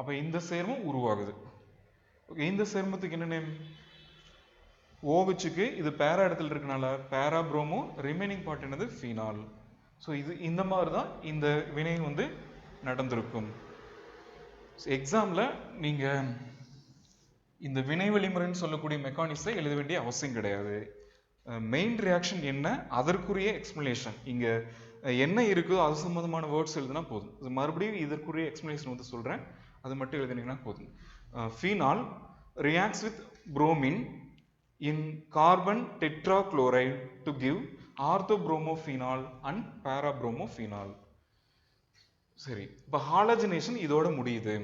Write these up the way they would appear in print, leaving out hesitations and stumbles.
அப்ப இந்த சேர்மம் உருவாகுது. ஓகே, இந்த சேர்மத்துக்கு என்ன நேம்? OHக்கு இது பேரா இடத்துல இருக்கனால பேரா புரோமோ, ரிமைனிங் பார்ட் என்னது? ஃபீனால். ஸோ இது இந்த மாதிரி தான் இந்த வினை வந்து நடந்திருக்கும். எக்ஸாம்ல நீங்க இந்த வினை வழிமுறைன்னு சொல்லக்கூடிய மெக்கானிக்ஸை எழுத வேண்டிய அவசியம் கிடையாது. மெயின் ரியாக்ஷன் என்ன, அதற்குரிய எக்ஸ்பிளனேஷன் இங்க என்ன இருக்குதோ அது சம்பந்தமான வேர்ட்ஸ் எழுதுனா போதும். மறுபடியும் இதற்குரிய எக்ஸ்பிளனேஷன் வந்து சொல்றேன், அது மட்டும் எழுதினீங்கன்னா போதும். Phenol reacts with bromine in carbon tetrachloride to give orthobromophenol and parabromophenol. சரி, இப்போ ஹாலஜனேஷன் இதோட முடியுது.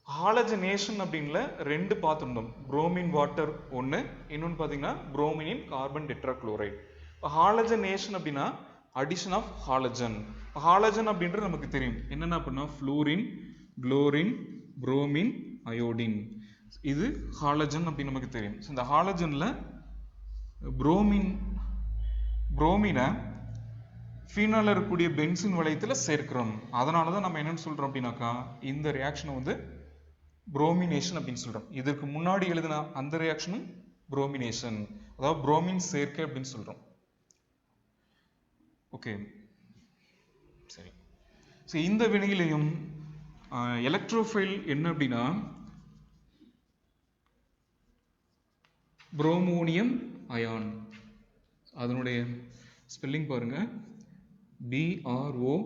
ஹாலஜனேஷன் அப்படின்ல ரெண்டு பார்த்துருந்தோம், புரோமின் வாட்டர் ஒன்று, இன்னொன்று பார்த்தீங்கன்னா புரோமின் கார்பன் டெட்ராக்ளோரைடு. இப்போ ஹாலஜனேஷன் அப்படின்னா அடிஷன் ஆஃப் ஹாலஜன். ஹாலஜன் அப்படின்றது நமக்கு தெரியும் என்னென்ன அப்படின்னா ஃப்ளூரின், குளோரின், புரோமின், அயோடின். இது ஹாலஜன் அப்படின்னு நமக்கு தெரியும். இந்த ஹாலஜன்ல புரோமினை ஃபீனால இருக்கக்கூடிய பென்சின் வளையத்துல சேர்க்கிறோம். அதனாலதான் நம்ம என்னன்னு சொல்றோம் அப்படின்னாக்கா இந்த ரியாக்ஷனை வந்து புரோமினேஷன் அப்படின்னு சொல்றோம். இதற்கு முன்னாடி எழுதின அந்த ரியாக்ஷனும் புரோமினேஷன், அதாவது புரோமின் சேர்க்கை அப்படின்னு சொல்றோம். ஓகே, சரி. இந்த வினையிலையும் எலக்ட்ரோஃபைல் என்ன அப்படின்னா புரோமோனியம் அயான். அதனுடைய ஸ்பெல்லிங் பாருங்க, BROMONIUM,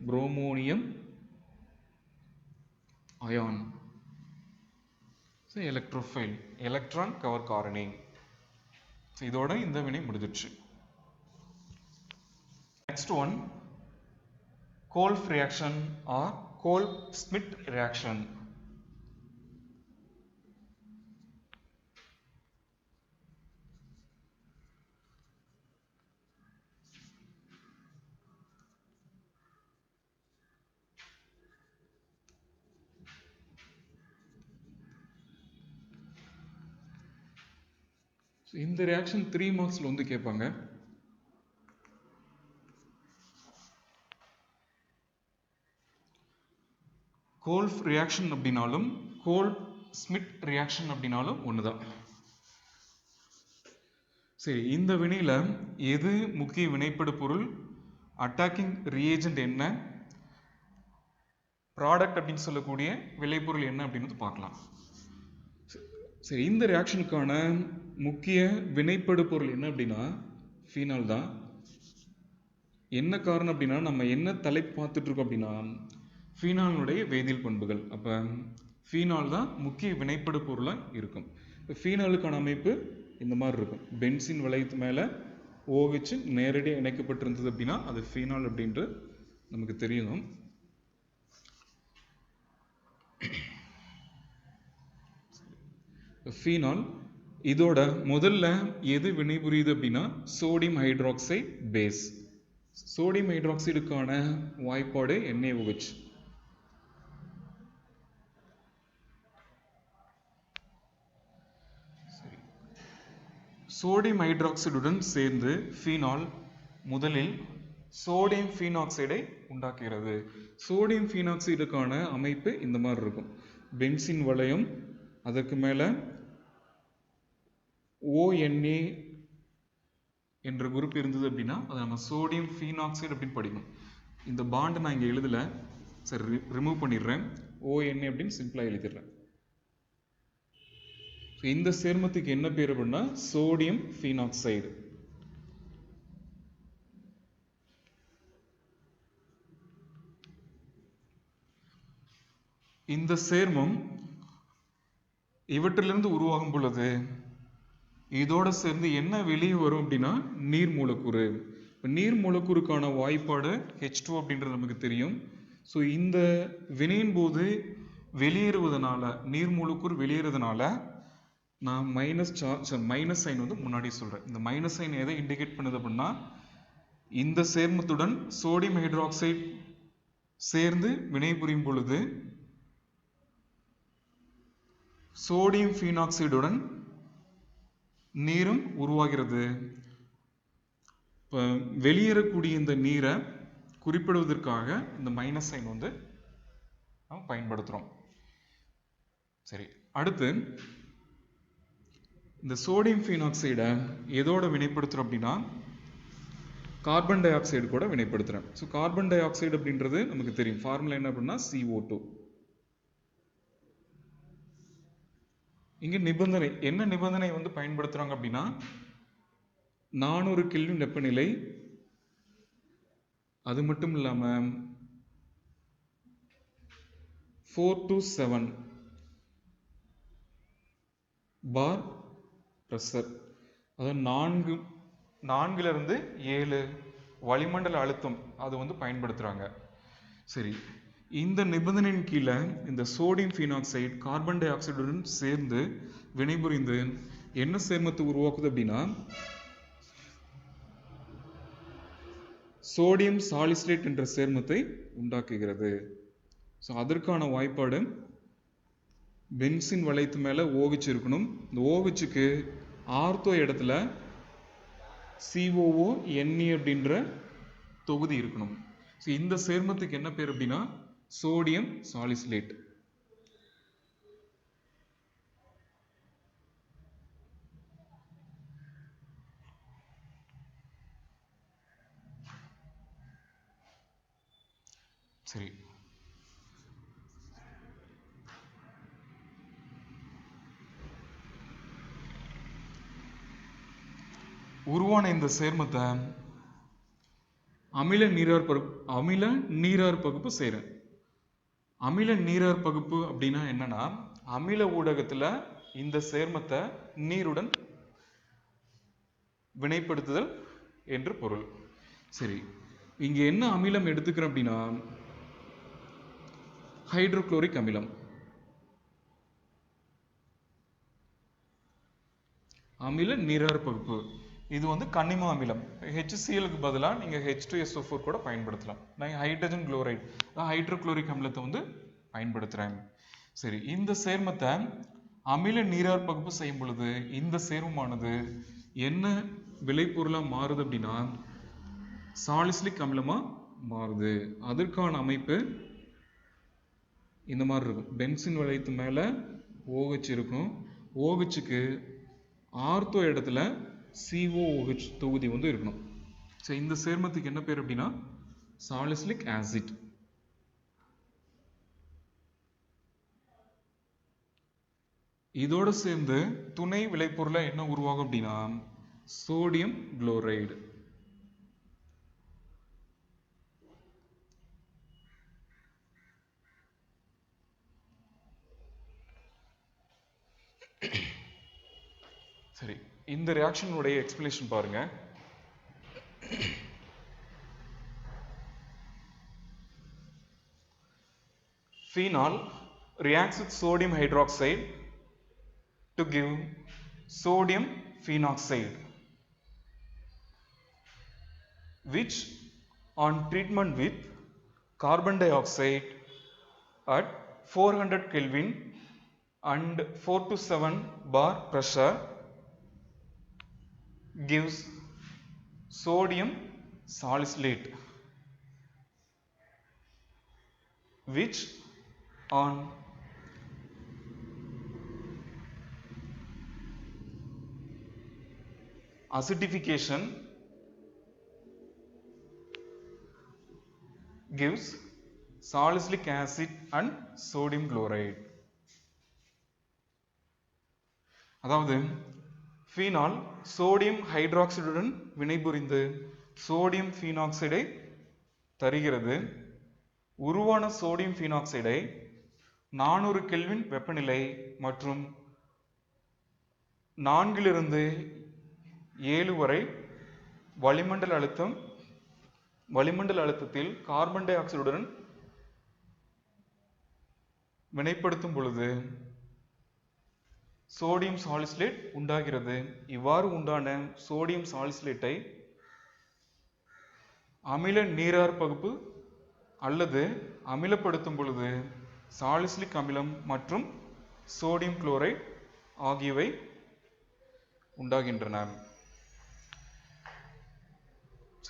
bromonium ion. Electrophile, electron கவர் காரணி. இதோட இந்த வினை முடிஞ்சிடுச்சு. Next one, Kolbe reaction or Kolbe Schmitt reaction. இந்த ரியாக்ஷன் 3 மார்க்ஸ்ல வந்து கேட்பாங்க. கோல்ஃப் ரியாக்ஷன் அப்படின்னாலும் கோல்ப்-ஸ்மிட் ரியாக்ஷன் அப்படின்னாலும் ஒண்ணுதான். சரி, இந்த வினையில எது முக்கிய வினைப்படு பொருள், அட்டாக்கிங் ரியேஜென்ட் என்ன, ப்ராடக்ட் அப்படின்னு சொல்லக்கூடிய விளைபொருள் என்ன அப்படின்னு பார்க்கலாம். சரி, இந்த ரியாக்ஷனுக்கான முக்கிய வினைப்படு பொருள் என்ன அப்படின்னா ஃபீனால் தான். என்ன காரணம் அப்படின்னா நம்ம என்ன தலைப்பு பார்த்துட்டு இருக்கோம் அப்படின்னா ஃபீனாலுடைய வேதியியல் பண்புகள். அப்போ ஃபீனால் தான் முக்கிய வினைப்படு பொருளாக இருக்கும். ஃபீனாலுக்கான அமைப்பு இந்த மாதிரி இருக்கும். பென்சின் வளையத்து மேலே OH நேரடியாக இணைக்கப்பட்டிருந்தது அப்படின்னா அது ஃபீனால் அப்படின்ட்டு நமக்கு தெரியணும். ஃபீனால் இதோட முதல்ல எது வினைபுரியுது அப்படின்னா சோடியம் ஹைட்ராக்சைடு பேஸ். சோடியம் ஹைட்ராக்சைடுக்கான வாய்ப்பாடு NaOH. சோடியம் ஹைட்ராக்சைடுடன் சேர்ந்து ஃபீனால் முதலில் சோடியம் ஃபீனாக்சைடை உண்டாக்குகிறது. சோடியம் ஃபீனாக்சைடுக்கான அமைப்பு இந்த மாதிரி இருக்கும். பென்சின் வளையம், அதற்கு மேல ONA என்ற குரூப் இருந்தது அப்படின்னா அதை நம்ம சோடியம் ஃபீனாக்சைடு அப்படின்னு படிக்கணும். இந்த பாண்ட் நான் இங்க எழுதல, சரி ரிமூவ் பண்ணிடுறேன். ONA அப்படின்னு சிம்பிளா எழுதிடுறேன். இந்த சேர்மத்துக்கு என்ன பேர் அப்படின்னா சோடியம் ஃபீனாக்சைடு. இந்த சேர்மம் இவற்றிலிருந்து உருவாகும் பொழுது இதோட சேர்ந்து என்ன வெளியே வரும் அப்படின்னா நீர் மூலக்கூறு. நீர் மூலக்கூறுக்கான வாய்ப்பாடு H2 அப்படின்றது நமக்கு தெரியும். ஸோ இந்த வினையின் போது வெளியேறுவதனால, நீர் மூலக்கூறு வெளியேறதுனால நான் மைனஸ் சைன் வந்து முன்னாடி சொல்றேன். இந்த மைனஸ் சைன் எதை இண்டிகேட் பண்ணுது அப்படின்னா இந்த சேர்மத்துடன் சோடியம் ஹைட்ராக்சைடு சேர்ந்து வினைபுரியும் பொழுது சோடியம் ஃபீனாக்சைடுடன் நீரும் உருவாகிறது. வெளியேறக்கூடிய இந்த நீரை குறிப்பிடுவதற்காக இந்த மைனஸ் சைன் வந்து நம்ம பயன்படுத்துகிறோம். சரி, அடுத்து இந்த சோடியம் ஃபீனாக்சைடை எதோட வினைப்படுத்துகிறோம் அப்படின்னா கார்பன் டை ஆக்சைடு கூட வினைப்படுத்துகிறேன். ஸோ கார்பன் டை ஆக்சைடு அப்படின்றது நமக்கு தெரியும், ஃபார்முலா என்ன அப்படின்னா CO2. இங்கே நிபந்தனை என்ன நிபந்தனை வந்து பயன்படுத்துகிறாங்க அப்படின்னா 400 கெல்வின் வெப்பநிலை, அது மட்டும் இல்லாமல் 4 to 7 பார் ப்ரெஷர், அதாவது 4 to 7 வளிமண்டல அழுத்தம் அது வந்து பயன்படுத்துகிறாங்க. சரி, இந்த நிபந்தனையின் கீழே இந்த சோடியம் ஃபீனாக்சைடு கார்பன் டை ஆக்சைடுடன் சேர்ந்து வினைபுரிந்து என்ன சேர்மத்தை உருவாக்குது அப்படின்னா சோடியம் சாலிசிலேட் என்ற சேர்மத்தை உண்டாக்குகிறது. ஸோ அதற்கான வாய்ப்பாடு பென்சின் வளையத்து மேலே OH இருக்கணும். இந்த OHக்கு ஆர்த்தோ இடத்துல COO NE அப்படின்ற தொகுதி இருக்கணும். ஸோ இந்த சேர்மத்துக்கு என்ன பேர் அப்படின்னா சோடியம் சாலிசிலேட். சரி, உருவான இந்த சேர்மத்தை அமில நீரார் பகுப்பு செய்கிறேன். அமில நீரார் பகுப்பு அப்படின்னா என்னன்னா அமில ஊடகத்துல இந்த சேர்மத்தை நீருடன் வினைப்படுத்துதல் என்று பொருள். சரி, இங்க என்ன அமிலம் எடுத்துக்கிறோம் அப்படின்னா ஹைட்ரோகுளோரிக் அமிலம். அமில நீரார் பகுப்பு இது வந்து கனிம அமிலம். HClக்கு பதிலாக நீங்கள் H2SO4 கூட பயன்படுத்தலாம். நான் ஹைட்ரஜன் குளோரைடு ஹைட்ரோகுளோரிக் அமிலத்தை வந்து பயன்படுத்துகிறேன். சரி, இந்த சேர்மத்தை அமில நீரார் பகுப்பு செய்யும் பொழுது இந்த சேர்மமானது என்ன விளைபொருளாக மாறுது அப்படின்னா சாலிசிலிக் அமிலமாக மாறுது. அதற்கான அமைப்பு இந்த மாதிரி இருக்கும். பென்சின் வளையத்து மேலே OH இருக்கும். OHக்கு ஆர்த்தோ இடத்துல COOH தொகுதி வந்து இருக்கணும். ஸோ இந்த சேர்மத்துக்கு என்ன பேர் அப்படின்னா சாலிசிலிக் ஆசிட். இதோட சேர்ந்து துணை விளைபொருளை என்ன உருவாகும் அப்படின்னா சோடியம் குளோரைடு. சரி, இந்த ரியாக்ஷனுடைய எக்ஸ்பிளேஷன் பாருங்க. Phenol reacts with sodium hydroxide to give sodium phenoxide, which on treatment with carbon dioxide at 400 Kelvin and 4 to 7 bar pressure gives sodium salicylate, which on acidification gives salicylic acid and sodium chloride. அதாவது phenol sodium ஹைட்ராக்சைடுடன் வினைபுரிந்து sodium ஃபீனாக்சைடை தருகிறது. உருவான sodium ஃபீனாக்சைடை 400 kelvin வெப்பநிலை மற்றும் 4 to 7 வரை வளிமண்டல அழுத்தத்தில் carbon tie ஆக்சைடுடன் வினைப்படுத்தும் பொழுது சோடியம் சாலிசிலேட் உண்டாகிறது. இவ்வாறு உண்டான சோடியம் சாலிசிலேட்டை அமில நீரார் பகுப்பு அல்லது அமிலப்படுத்தும் பொழுது சாலிசிலிக் அமிலம் மற்றும் சோடியம் குளோரைடு ஆகியவை உண்டாகின்றன.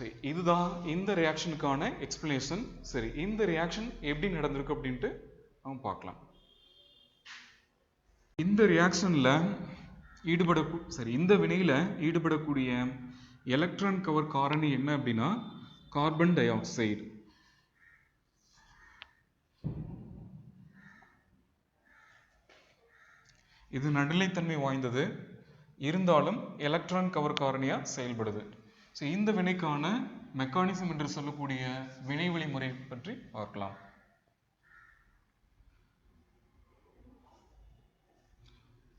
சரி, இதுதான் இந்த ரியாக்ஷனுக்கான எக்ஸ்பிளனேஷன். சரி, இந்த ரியாக்ஷன் எப்படி நடந்திருக்கு அப்படின்ட்டு நம்ம பார்க்கலாம். இந்த ரியாக்ஷன்ல இந்த வினையில ஈடுபடக்கூடிய எலக்ட்ரான் கவர் காரணி என்ன அப்படின்னா கார்பன் டை ஆக்சைடு. இது நடுநிலைத்தன்மை வாய்ந்தது, இருந்தாலும் எலக்ட்ரான் கவர் காரணியா செயல்படுது. ஸோ இந்த வினைக்கான மெக்கானிசம் என்று சொல்லக்கூடிய வினை வழிமுறை பற்றி பார்க்கலாம்.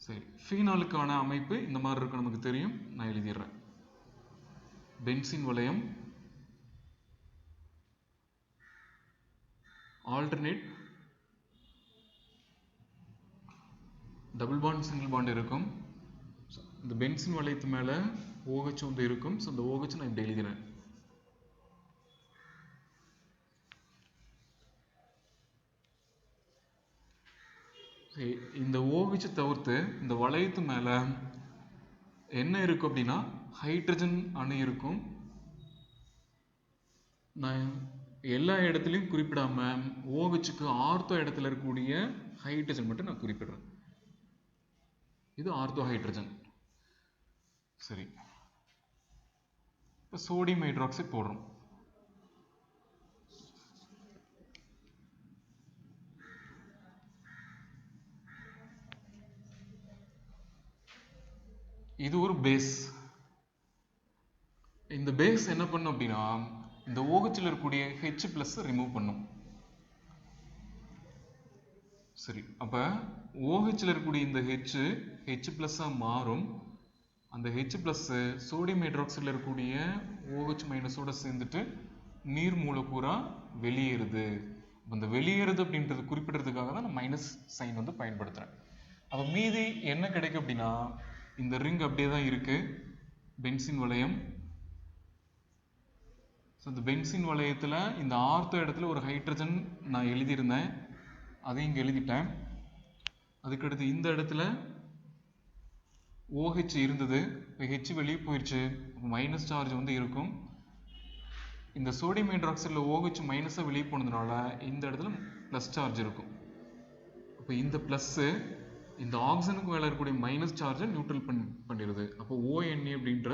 சரி, ஃபீனாலுக்கான அமைப்பு இந்த மாதிரி இருக்கு, நமக்கு தெரியும். நான் எழுதிடுறேன். பென்சீன் வளையம், alternate double bond single bond இருக்கும். இந்த பென்சீன் வளையத்து மேல OH வந்து இருக்கும். ஸோ இந்த OH நான் இப்படி எழுதினேன். இந்த OH தவிர்த்து இந்த வளையத்து மேல என்ன இருக்கும் அப்படின்னா ஹைட்ரஜன் அணு இருக்கும். நான் எல்லா இடத்துலையும் குறிப்பிடாம OHக்கு ஆர்த்தோ இடத்துல இருக்கக்கூடிய ஹைட்ரஜன் மட்டும் நான் குறிப்பிடுறேன். இது ஆர்த்தோ ஹைட்ரஜன். சரி, இப்போ சோடியம் ஹைட்ராக்சைடு போடுறோம். இது ஒரு பேஸ். இந்த பேஸ் என்ன பண்ணும் அப்படின்னா இந்த OHல இருக்கக்கூடிய H+ ரிமூவ் பண்ணும். சரி, அப்ப OHல இருக்கக்கூடிய இந்த H+ மாறும். அந்த H+ சோடியம் ஹைட்ராக்சைடுல இருக்கக்கூடிய OH- ஓட சேர்ந்துட்டு நீர் மூலக்கூறா வெளியேறுது. அந்த வெளியேறுது அப்படின்றது குறிப்பிடுறதுக்காக தான் நான் மைனஸ் சைன் வந்து பயன்படுத்துறேன். அப்ப மீதி என்ன கிடைக்கும் அப்படின்னா இந்த ரிங் அப்படியே தான் இருக்கு, பென்சீன் வளையம். இந்த பென்சீன் வளையத்துல இந்த ஆர்த்தோ இடத்துல ஒரு ஹைட்ரஜன் நான் எழுதியிருந்தேன், அதையும் இங்க எழுதிட்டேன். அதுக்கடுத்து இந்த இடத்துல OH இருந்தது, H வெளியே போயிடுச்சு, மைனஸ் சார்ஜ் வந்து இருக்கும். இந்த சோடியம் ஹைட்ராக்சைடுல OH மைனஸா வெளியே போனதுனால இந்த இடத்துல பிளஸ் சார்ஜ் இருக்கும். அப்போ இந்த பிளஸ் இந்த ஆக்சிஜனுக்கு மேல இருக்கக்கூடிய மைனஸ் சார்ஜை நியூட்ரல் பண்ணிடுது. அப்போ ONA அப்படின்ற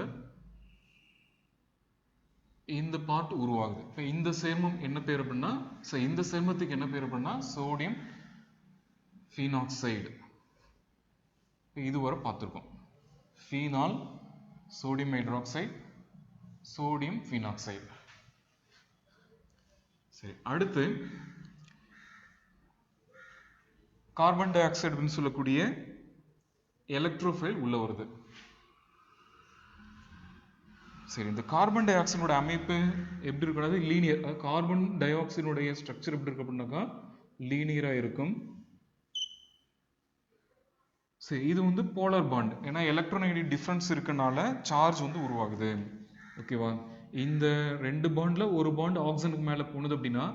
இந்த பார்ட் உருவாகுது. இப்போ இந்த சேர்மம் என்ன பேர் அப்படின்னா, இந்த சேர்மத்துக்கு என்ன பேர் அப்படின்னா சோடியம் ஃபீனாக்சைடு. இதுவரை பார்த்துருக்கோம். Phenol, sodium hydroxide, sodium phenoxide. சரி, அடுத்து கார்பன் டை ஆக்சைடு அப்படின்னு சொல்லக்கூடிய எலக்ட்ரோஃபைல் உள்ள வருது. சரி, இந்த கார்பன் டை ஆக்சைடோட அமைப்பு எப்படி இருக்கக்கூடாது, லீனியர். கார்பன் டை ஆக்சைடுடைய ஸ்ட்ரக்சர் எப்படி இருக்கு அப்படின்னாக்கா லீனியரா இருக்கும். சரி, இது வந்து போலார் பாண்ட். ஏன்னா எலக்ட்ரோநெகட்டிவ் டிஃபரன்ஸ் இருக்கனால சார்ஜ் வந்து உருவாகுது. ஓகேவா? இந்த ரெண்டு பாண்ட்ல ஒரு பாண்ட் ஆக்சிஜனுக்கு மேல போனது அப்படின்னா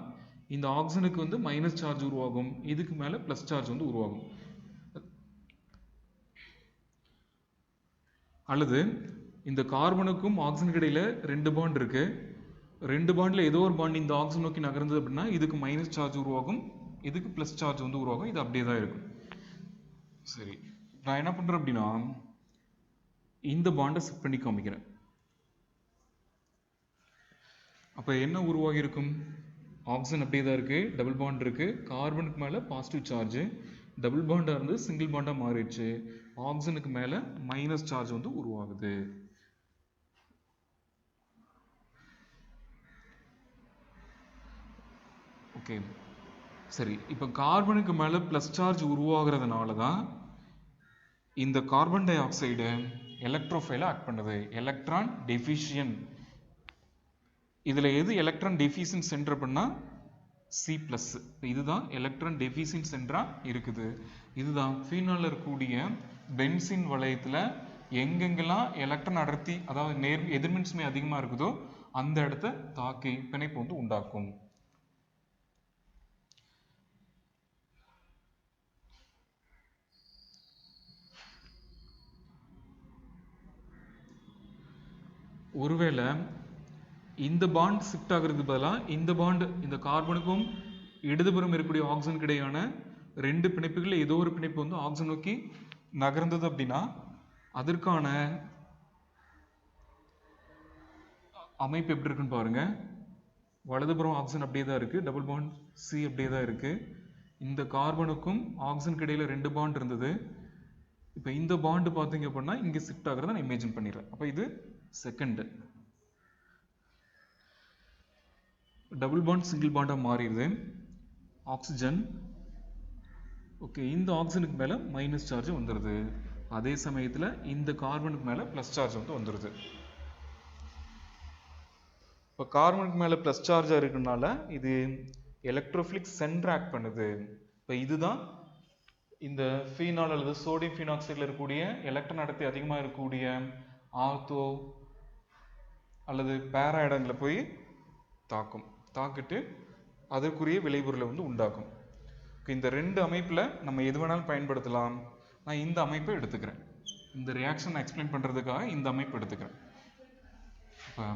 இந்த ஆக்சிஜனுக்கு வந்து மைனஸ் சார்ஜ் உருவாகும், இதுக்கு மேல பிளஸ் சார்ஜ் வந்து உருவாகும். அல்லது இந்த கார்பனுக்கும் ஆக்சிஜனுக்கு இடையில ரெண்டு பாண்ட் இருக்கு, ரெண்டு பாண்ட்ல ஏதோ ஒரு பாண்ட் இந்த ஆக்சிஜன் நோக்கி நகர்ந்தது அப்படின்னா இதுக்கு மைனஸ் சார்ஜ் உருவாகும், இதுக்கு பிளஸ் சார்ஜ் வந்து உருவாகும். இது அப்படியே தான் இருக்கும். சரி, நான் என்ன பண்றேன் அப்படின்னா இந்த பாண்டை செட் பண்ணி காமிக்கிறேன். அப்ப என்ன உருவாகி இருக்கும், ஆக்சிஜன் அப்படியே தான் இருக்கு, டபுள் பாண்ட் இருக்கு, கார்பனுக்கு மேல பாசிட்டிவ் சார்ஜ், டபுள் பாண்டா இருந்து சிங்கிள் பாண்டா மாறிடுச்சு, ஆக்சிஜனுக்கு மேல மைனஸ் சார்ஜ் வந்து உருவாகுது. ஓகே, சரி. இப்ப கார்பனுக்கு மேல பிளஸ் சார்ஜ் உருவாகிறதுனால தான் இந்த கார்பன் டை ஆக்சைடு எலக்ட்ரோஃபைல ஆக்ட் பண்ணுது. Electron deficient. இதுல எது எலக்ட்ரான் டெஃபிஷியன்ட் சென்டர் அப்படின்னா C+. இதுதான் எலக்ட்ரான் டெஃபிஷியன்ட் சென்டரா இருக்குது. இதுதான் ஃபீனால்ல இருக்கக்கூடிய பென்சீன் வளையத்துல எங்கெங்கெல்லாம் எலக்ட்ரான் அடர்த்தி, அதாவது எதிர்மின்சுமை அதிகமா இருக்குதோ அந்த இடத்த தாக்கி பிணைப்பு வந்து உண்டாக்கும். ஒருவேளை இந்த பாண்ட் ஷிஃப்ட் ஆகிறதுக்கு பதிலாக இந்த பாண்ட் இந்த கார்பனுக்கும் இடதுபுறம் இருக்கக்கூடிய ஆக்சிஜனுக்கு இடையான ரெண்டு பிணைப்புகள் ஏதோ ஒரு பிணைப்பு வந்து ஆக்சிஜன் நோக்கி நகர்ந்தது அப்படின்னா அதற்கான அமைப்பு எப்படி இருக்குன்னு பாருங்க. வலதுபுறம் ஆக்சிஜன் அப்படியே தான் இருக்கு, டபுள் பாண்ட் சி அப்படியே தான் இருக்கு. இந்த கார்பனுக்கும் ஆக்சிஜனுக்கு இடையில ரெண்டு பாண்ட் இருந்தது. இப்போ இந்த பாண்டு பார்த்தீங்க அப்படின்னா இங்கே ஷிஃப்ட் ஆகிறத நான் இமேஜின் பண்ணிடுறேன். அப்போ இது செகண்ட். டபுள் பாண்ட் சிங்கிள் பாண்டாக மாறிடுது. ஆக்சிஜன் ஓகே, இந்த ஆக்சிஜனுக்கு மேலே மைனஸ் சார்ஜ் வந்துடுது. அதே சமயத்தில் இந்த கார்பனுக்கு மேலே ப்ளஸ் சார்ஜ் வந்து வந்துடுது. இப்போ கார்பனுக்கு மேலே ப்ளஸ் சார்ஜாக இருக்கிறதுனால இது எலக்ட்ரோஃபிலிக் சென்டர் ஆக்ட் பண்ணுது. இப்போ இதுதான் இந்த ஃபீனால் அல்லது சோடியம் ஃபீனாக்சைடில் இருக்கக்கூடிய எலக்ட்ரான் அடர்த்தி அதிகமாக இருக்கக்கூடிய ஆர்த்தோ அல்லது பேரா இடங்களை போய் தாக்கிட்டு அதற்குரிய விளைபொருளை வந்து உண்டாக்கும். இந்த ரெண்டு அமைப்பில் நம்ம எது வேணாலும் பயன்படுத்தலாம். நான் இந்த அமைப்பை எடுத்துக்கிறேன். இந்த ரியாக்ஷன் எக்ஸ்பிளைன் பண்ணுறதுக்காக இந்த அமைப்பு எடுத்துக்கிறேன். இப்போ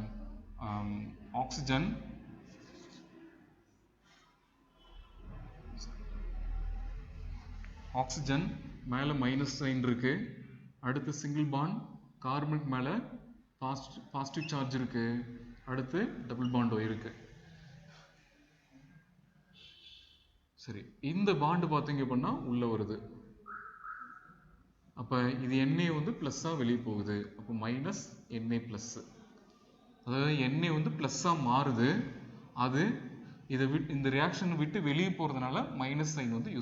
ஆக்சிஜன் மேலே மைனஸ் சைன் இருக்கு. அடுத்து சிங்கிள் பாண்ட் கார்பனுக்கு மேலே பாசிட்டிவ் சார்ஜ் இருக்கு. அடுத்து டபுள் பாண்டோ இருக்கு. சரி, இந்த பாண்டு பார்த்தீங்க அப்படின்னா உள்ள வருது. அப்போ இது எண்ணெய் வந்து ப்ளஸ்ஸாக வெளியே போகுது. அப்போ மைனஸ் எண்ணெய் ப்ளஸ், அதாவது எண்ணெய் வந்து ப்ளஸ்ஸாக மாறுது. அது இந்த ரியாக்ஷனை விட்டு வெளியே போகிறதுனால மைனஸ் சைன் வந்து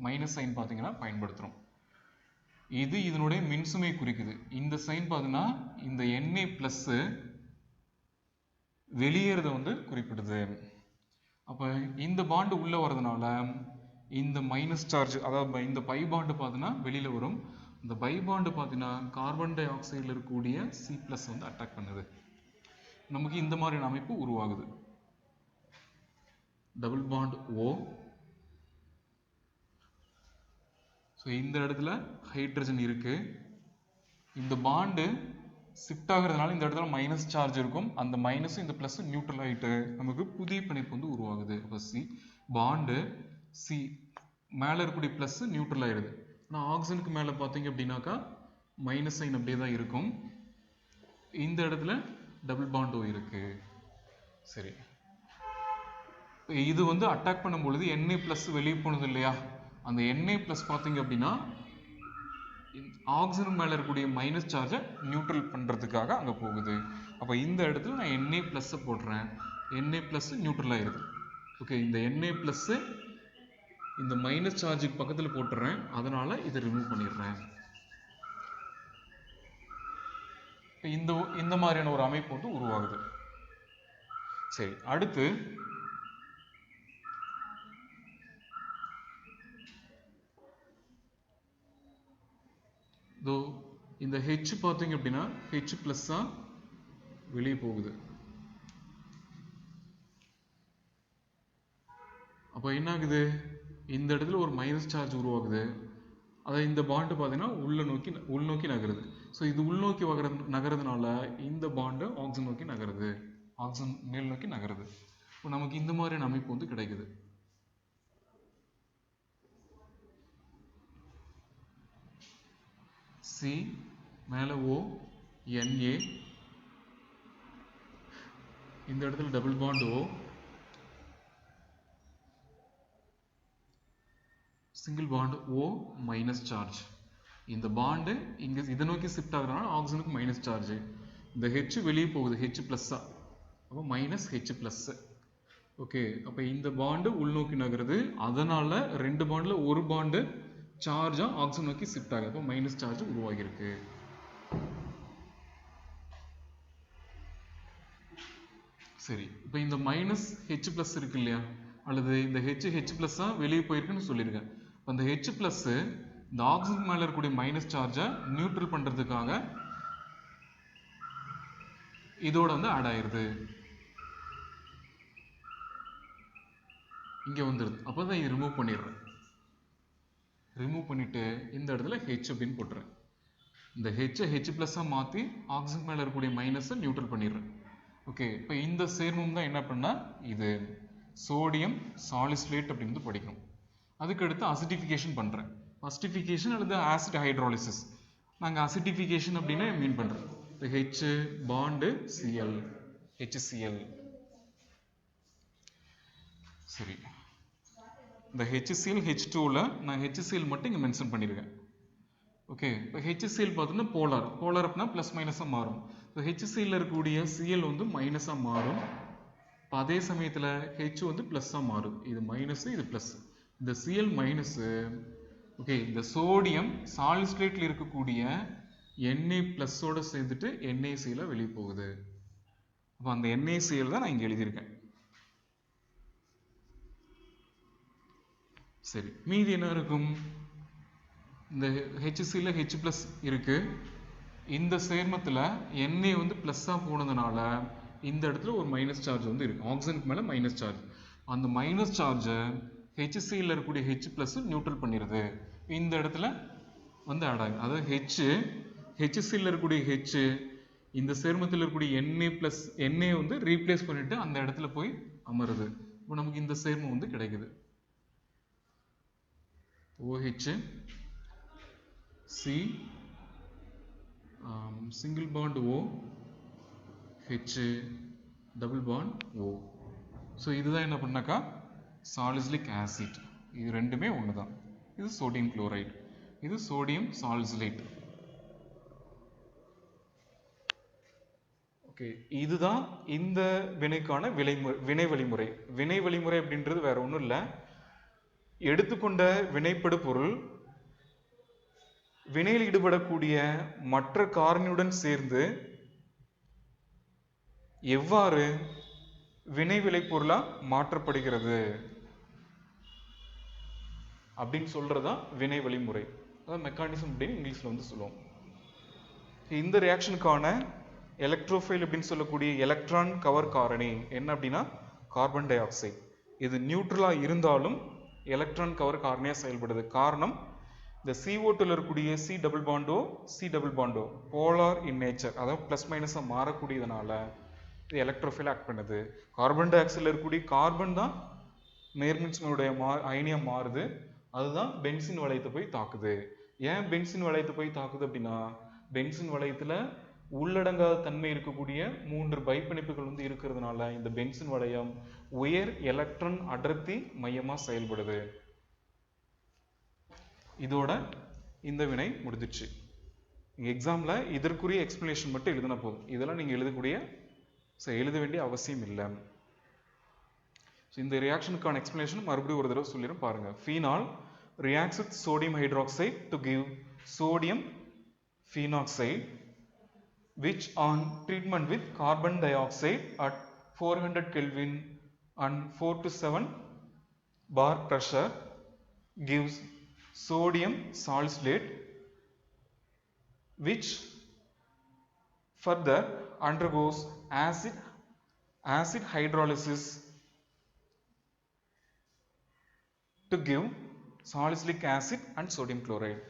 மைனஸ் சைன் பார்த்தீங்கன்னா பயன்படுத்துகிறோம். இது இதனுடைய மின்சுமை குறிக்குது. இந்த சைன் பார்த்தீங்கன்னா இந்த எண்ணெய் ப்ளஸ்ஸு வெளியேறத வந்து குறிப்பிடுது. அப்போ இந்த பாண்டு உள்ளே வரதுனால இந்த மைனஸ் சார்ஜ், அதாவது இந்த பை பாண்டு பார்த்தீங்கன்னா வெளியில் வரும். இந்த பை பாண்டு பார்த்தீங்கன்னா கார்பன் டை ஆக்சைடில் இருக்கக்கூடிய சி ப்ளஸ் வந்து அட்டாக் பண்ணுது. நமக்கு இந்த மாதிரியான அமைப்பு உருவாகுது. டபுள் பாண்ட் ஓ. ஸோ இந்த இடத்துல ஹைட்ரஜன் இருக்கு. இந்த பாண்டு ஷிஃப்ட் ஆகிறதுனால இந்த இடத்துல மைனஸ் சார்ஜ் இருக்கும். அந்த மைனஸ் இந்த பிளஸ் நியூட்ரல் ஆகிட்டு நமக்கு புதிய பிணைப்பு வந்து உருவாகுது. அப்போ சி பாண்டு சி மேலே இருக்கக்கூடிய பிளஸ் நியூட்ரல் ஆயிடுது. ஆனால் ஆக்சிஜனுக்கு மேலே பார்த்தீங்க அப்படின்னாக்கா மைனஸ் சைன் அப்படியே தான் இருக்கும். இந்த இடத்துல டபுள் பாண்டோ இருக்கு. சரி, இது வந்து அட்டாக் பண்ணும் பொழுது என்ஏ பிளஸ் வெளியே போனது இல்லையா, அந்த என்ஏ பிளஸ் பார்த்தீங்க அப்படின்னா ஆக்சிஜன் மேலே இருக்கக்கூடிய மைனஸ் சார்ஜை நியூட்ரல் பண்ணுறதுக்காக அங்கே போகுது. அப்போ இந்த இடத்துல நான் என்ஏ ப்ளஸ்ஸை போடுறேன். என்ஏ ப்ளஸ் நியூட்ரல் ஆயிடுது. ஓகே, இந்த என்ஏ ப்ளஸ்ஸு இந்த மைனஸ் சார்ஜுக்கு பக்கத்தில் போட்டுறேன். அதனால இதை ரிமூவ் பண்ணிடுறேன். இந்த மாதிரியான ஒரு அமைப்பு வந்து உருவாகுது. சரி, அடுத்து இந்த H பார்த்தீங்க அப்படின்னா H பிளஸ்ஸா வெளியே போகுது. அப்போ என்ன ஆகுது, இந்த இடத்துல ஒரு மைனஸ் சார்ஜ் உருவாகுது. அதை இந்த பாண்டு பார்த்தீங்கன்னா உள்நோக்கி நகருது. ஸோ இது உள்நோக்கி நகரதுனால இந்த பாண்டு ஆக்சிஜன் நோக்கி நகருது, ஆக்சிஜன் மேல் நோக்கி நகருது. இப்போ நமக்கு இந்த மாதிரியான அமைப்பு வந்து கிடைக்குது. சி மேலே ஓ NA, இந்த இடத்துல double bond O, single bond O minus charge. இந்த பாண்டு இங்கே இதை நோக்கி ஷிஃப்ட் ஆகுறதுனால ஆக்சிஜனுக்கு மைனஸ் சார்ஜ். இந்த ஹெச் வெளியே போகுது, ஹெச் ப்ளஸ்ஸா, அப்போ மைனஸ் ஹெச் ப்ளஸ். ஓகே, அப்போ இந்த பாண்டு உள்நோக்கி நகருது. அதனால ரெண்டு பாண்டில் ஒரு பாண்டு சார்ஜாக ஆக்சிஜன் நோக்கி ஷிஃப்ட் ஆகுது. அப்போ மைனஸ் சார்ஜ் உருவாகியிருக்கு. சரி, இப்போ இந்த மைனஸ் ஹெச் ப்ளஸ் இருக்கு இல்லையா, அல்லது இந்த ஹெச் ப்ளஸ்ஸாக வெளியே போயிருக்குன்னு சொல்லியிருக்கேன். அந்த ஹெச் ப்ளஸ் இந்த ஆக்சிஜன் மேலே இருக்கக்கூடிய மைனஸ் சார்ஜை நியூட்ரல் பண்ணுறதுக்காக இதோட வந்து ஆட் ஆயிருது, இங்கே வந்துடுது. அப்போ தான் இது ரிமூவ் பண்ணிடுறேன். ரிமூவ் பண்ணிட்டு இந்த இடத்துல ஹெச் அப்படின்னு போட்டுறேன். இந்த ஹெச்சை ஹெச் ப்ளஸ்ஸாக மாற்றி ஆக்சிஜன் மேலே இருக்கக்கூடிய மைனஸை நியூட்ரல் பண்ணிடுறேன். ஓகே, இப்போ இந்த சேர்மம் தான் என்ன பண்ணா இது சோடியம் சாலிசிலேட் அப்படின்னு படிக்கணும். அதுக்கு அடுத்து அசிடிஃபிகேஷன் பண்றேன். அசிடிஃபிகேஷன் அல்லது ஆசிட் ஹைட்ராலிசிஸ். நாங்க அசிடிஃபிகேஷன் அப்படின்னு மீன் பண்றோம். H bond Cl HCl. சரி, இந்த HCl H2ல நான் HCl மட்டும் இங்க மென்ஷன் பண்ணிருக்கேன். ஓகே, இப்போ HCl பார்த்தோம்னா போலார் அப்படின்னா பிளஸ் மைனஸா மாறும். இப்போ HCl இருக்கக்கூடிய Cl வந்து மைனஸா மாறும். அதே சமயத்துல H வந்து பிளஸ்ஸா மாறும். இது மைனஸ், இது பிளஸ். இந்த Cl மைனஸ், ஓகே, இந்த சோடியம் சாலிசிலேட்ல இருக்கக்கூடிய Na பிளஸோட சேர்ந்துட்டு NaCl வெளியே போகுது. அப்ப அந்த NaCl தான் நான் இங்க எழுதியிருக்கேன். சரி, மீதி என்ன இருக்கும்? இந்த HCl H பிளஸ் இருக்கு. இந்த சேர்மத்துல Na வந்து பிளஸ்ஸா போனதுனால இந்த இடத்துல ஒரு மைனஸ் சார்ஜ் வந்து இருக்கு. ஆக்சிஜனுக்கு மேல மைனஸ் சார்ஜ். அந்த மைனஸ் சார்ஜை HCl இருக்கக்கூடிய H பிளஸ் நியூட்ரல் பண்ணிடுது. இந்த இடத்துல வந்து ஆட் ஆகும். அதாவது HCl இருக்கக்கூடிய H இந்த சேர்மத்தில் இருக்கக்கூடிய Na வந்து ரீப்ளேஸ் பண்ணிட்டு அந்த இடத்துல போய் அமருது. இப்போ நமக்கு இந்த சேர்மம் வந்து கிடைக்குது. OH C single bond O H double bond O. So இதுதான் என்ன பண்ணாக்கா சாலிசிலிக் ஆசிட். இது ரெண்டுமே ஒன்று தான். இது சோடியம் குளோரைடு, இது சோடியம் சாலிசிலேட். ஓகே, இதுதான் இந்த வினைக்கான வினை வழிமுறை. வினை வழிமுறை அப்படின்றது வேற ஒன்றும் இல்லை. எடுத்துக்கொண்ட வினைப்படு பொருள் வினையில் ஈடுபடக்கூடிய மற்ற காரணியுடன் சேர்ந்து எவ்வாறு வினை விளைபொருளா மாற்றப்படுகிறது அப்படின்னு சொல்றதா வினை வழிமுறை. அதாவது மெக்கானிசம் அப்படின்னு இங்கிலீஷ்ல வந்து சொல்லுவோம். இந்த ரியாக்ஷனுக்கான எலக்ட்ரோஃபைல் அப்படின்னு சொல்லக்கூடிய எலக்ட்ரான் கவர் காரணி என்ன அப்படின்னா கார்பன் டை ஆக்சைடு. இது நியூட்ரலா இருந்தாலும் எலக்ட்ரான் கவர் காரணியா செயல்படுது. காரணம், இந்த CO2ல இருக்கக்கூடிய C double Pandu polar in nature, அதாவது பிளஸ் மைனஸா மாறக்கூடியதுனால இது எலக்ட்ரோஃபைல் ஆக்ட் பண்ணுது. கார்பன் டை ஆக்சைடுல இருக்கக்கூடிய கார்பன் தான் நேர்மின்சுமையுடைய அயனியா மாறுது. அதுதான் பென்சின் வளையத்தை போய் தாக்குது. ஏன் பென்சின் வளையத்தை போய் தாக்குது அப்படின்னா பென்சின் வளையத்துல உள்ளடங்காத தன்மை இருக்கக்கூடிய 3 பைப்பிணைப்புகள் வந்து இருக்கிறதுனால இந்த பென்சின் வளையம் உயர் எலக்ட்ரான் அடர்த்தி மையமா செயல்படுது. இதோட இந்த வினை முடிஞ்சிச்சு. எக்ஸாம்ல இதற்குரிய எக்ஸ்பிளனேஷன் மட்டும் எழுதினா போதும். இதெல்லாம் நீங்க எழுத வேண்டிய அவசியம் இல்லை. இந்த ரியாக்ஷனுக்கான எக்ஸ்பிளனேஷன் மறுபடியும் ஒரு தடவை சொல்லிடும் பாருங்க. Phenol reacts with sodium hydroxide to give sodium phenoxide, which on treatment with carbon dioxide at 400 Kelvin and 4 to 7 bar pressure gives sodium salicylate, which further undergoes acid hydrolysis to give salicylic acid and sodium chloride.